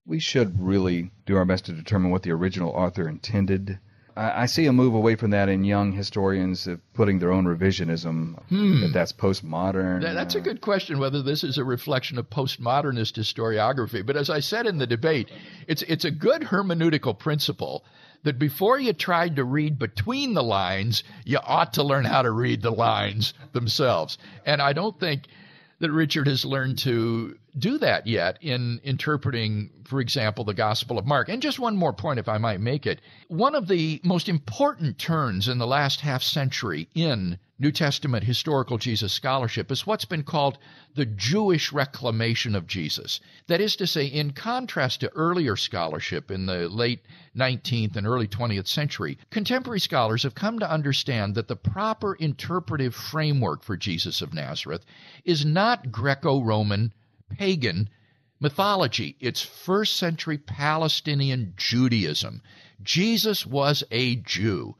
We should really do our best to determine what the original author intended. I see a move away from that in young historians of putting their own revisionism, that's postmodern. That's a good question, whether this is a reflection of postmodernist historiography. But as I said in the debate, it's a good hermeneutical principle that before you tried to read between the lines, you ought to learn how to read the lines themselves. And I don't think that Richard has learned to do that yet in interpreting, for example, the Gospel of Mark. And just one more point, if I might make it. One of the most important turns in the last half century in New Testament historical Jesus scholarship is what's been called the Jewish reclamation of Jesus. That is to say, in contrast to earlier scholarship in the late 19th and early 20th century, contemporary scholars have come to understand that the proper interpretive framework for Jesus of Nazareth is not Greco-Roman pagan mythology. It's first century Palestinian Judaism. Jesus was a Jew.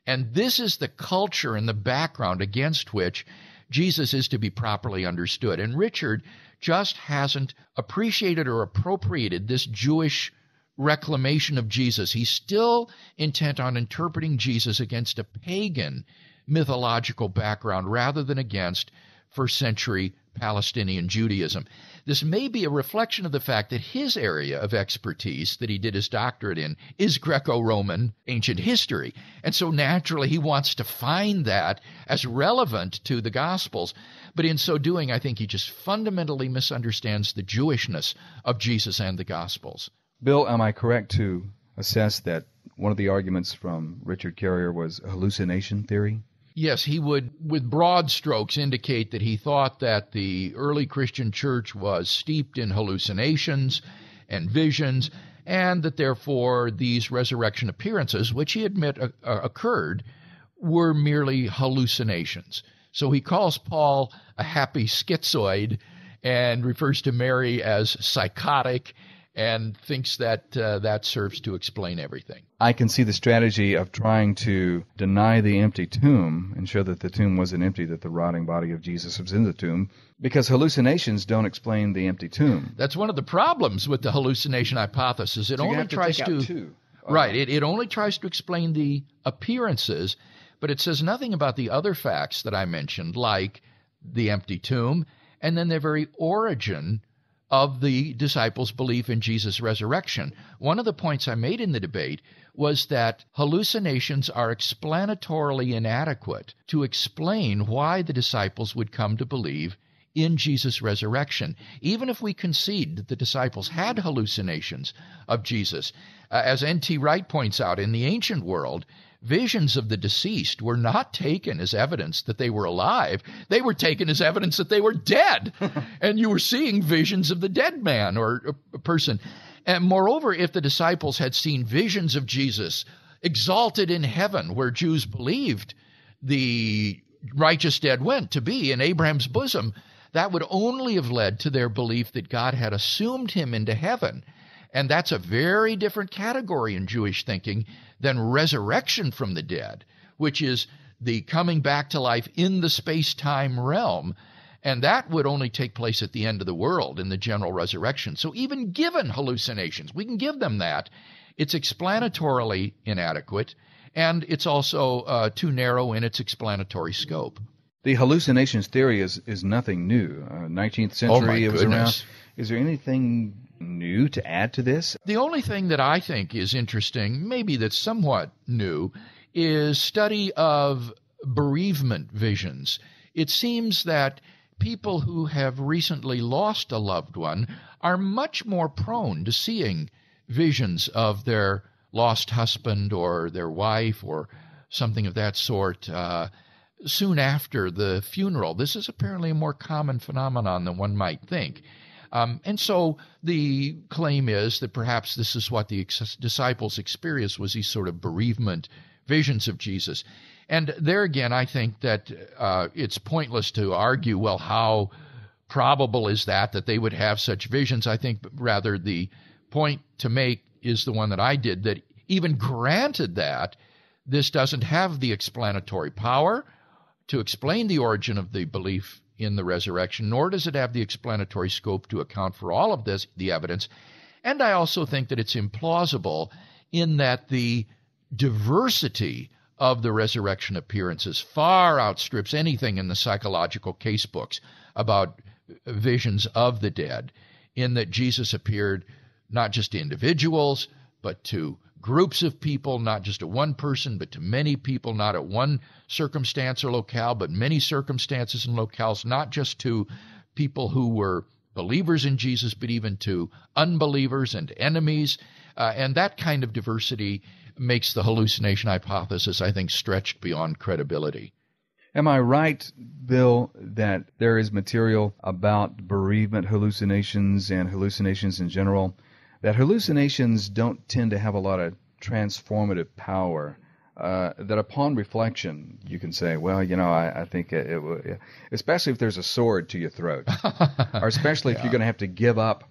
And this is the culture and the background against which Jesus is to be properly understood. And Richard just hasn't appreciated or appropriated this Jewish reclamation of Jesus. He's still intent on interpreting Jesus against a pagan mythological background rather than against first century Palestinian Judaism. This may be a reflection of the fact that his area of expertise that he did his doctorate in is Greco-Roman ancient history. And so naturally he wants to find that as relevant to the Gospels. But in so doing, I think he just fundamentally misunderstands the Jewishness of Jesus and the Gospels. Bill, am I correct to assess that one of the arguments from Richard Carrier was hallucination theory? Yes, he would, with broad strokes, indicate that he thought that the early Christian church was steeped in hallucinations and visions, and that therefore these resurrection appearances, which he admit occurred, were merely hallucinations. So he calls Paul a happy schizoid and refers to Mary as psychotic, and thinks that that serves to explain everything. I can see the strategy of trying to deny the empty tomb and show that the tomb wasn't empty, that the rotting body of Jesus was in the tomb, because hallucinations don't explain the empty tomb. That's one of the problems with the hallucination hypothesis. It only tries to right. It only tries to explain the appearances, but it says nothing about the other facts that I mentioned, like the empty tomb, and then the very origin of the disciples' belief in Jesus' resurrection. One of the points I made in the debate was that hallucinations are explanatorily inadequate to explain why the disciples would come to believe in Jesus' resurrection. Even if we concede that the disciples had hallucinations of Jesus, as N.T. Wright points out, in the ancient world, visions of the deceased were not taken as evidence that they were alive. They were taken as evidence that they were dead. And you were seeing visions of the dead man or a person. And moreover, if the disciples had seen visions of Jesus exalted in heaven, where Jews believed the righteous dead went to be in Abraham's bosom, that would only have led to their belief that God had assumed him into heaven. And that's a very different category in Jewish thinking than resurrection from the dead, which is the coming back to life in the space-time realm. And that would only take place at the end of the world in the general resurrection. So even given hallucinations, we can give them that. It's explanatorily inadequate, and it's also too narrow in its explanatory scope. The hallucinations theory is nothing new. 19th century, it was around. Is there anything new to add to this? The only thing that I think is interesting, maybe that's somewhat new, is study of bereavement visions. It seems that people who have recently lost a loved one are much more prone to seeing visions of their lost husband or their wife or something of that sort soon after the funeral. This is apparently a more common phenomenon than one might think. And so the claim is that perhaps this is what the disciples experienced, was these sort of bereavement visions of Jesus. And there again, I think that it's pointless to argue, well, how probable is that they would have such visions? I think rather the point to make is the one that I did, that even granted that this doesn't have the explanatory power to explain the origin of the belief in the resurrection, nor does it have the explanatory scope to account for all of this, the evidence. And I also think that it's implausible in that the diversity of the resurrection appearances far outstrips anything in the psychological casebooks about visions of the dead, in that Jesus appeared not just to individuals, but to groups of people, not just to one person, but to many people, not at one circumstance or locale, but many circumstances and locales, not just to people who were believers in Jesus, but even to unbelievers and enemies. And that kind of diversity makes the hallucination hypothesis, I think, stretched beyond credibility. Am I right, Bill, that there is material about bereavement hallucinations and hallucinations in general, that hallucinations don't tend to have a lot of transformative power, that upon reflection you can say, well, I think it will, especially if there's a sword to your throat, or especially if you're going to have to give up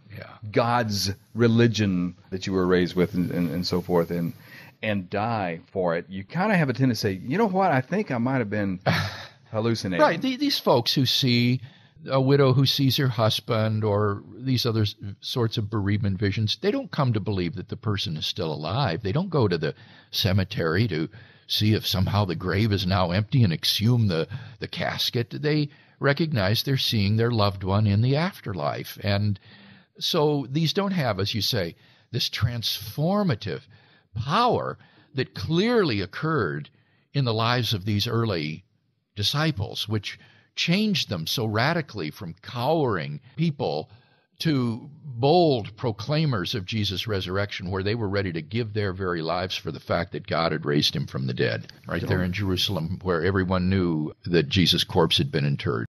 God's religion that you were raised with and so forth, and die for it, you kind of have a tendency to say, you know what, I think I might have been hallucinating. Right. These folks who see a widow who sees her husband or these other sorts of bereavement visions, they don't come to believe that the person is still alive. They don't go to the cemetery to see if somehow the grave is now empty and exhume the casket. They recognize they're seeing their loved one in the afterlife. And so these don't have, as you say, this transformative power that clearly occurred in the lives of these early disciples, which changed them so radically from cowering people to bold proclaimers of Jesus' resurrection, where they were ready to give their very lives for the fact that God had raised him from the dead, right there in Jerusalem, where everyone knew that Jesus' corpse had been interred.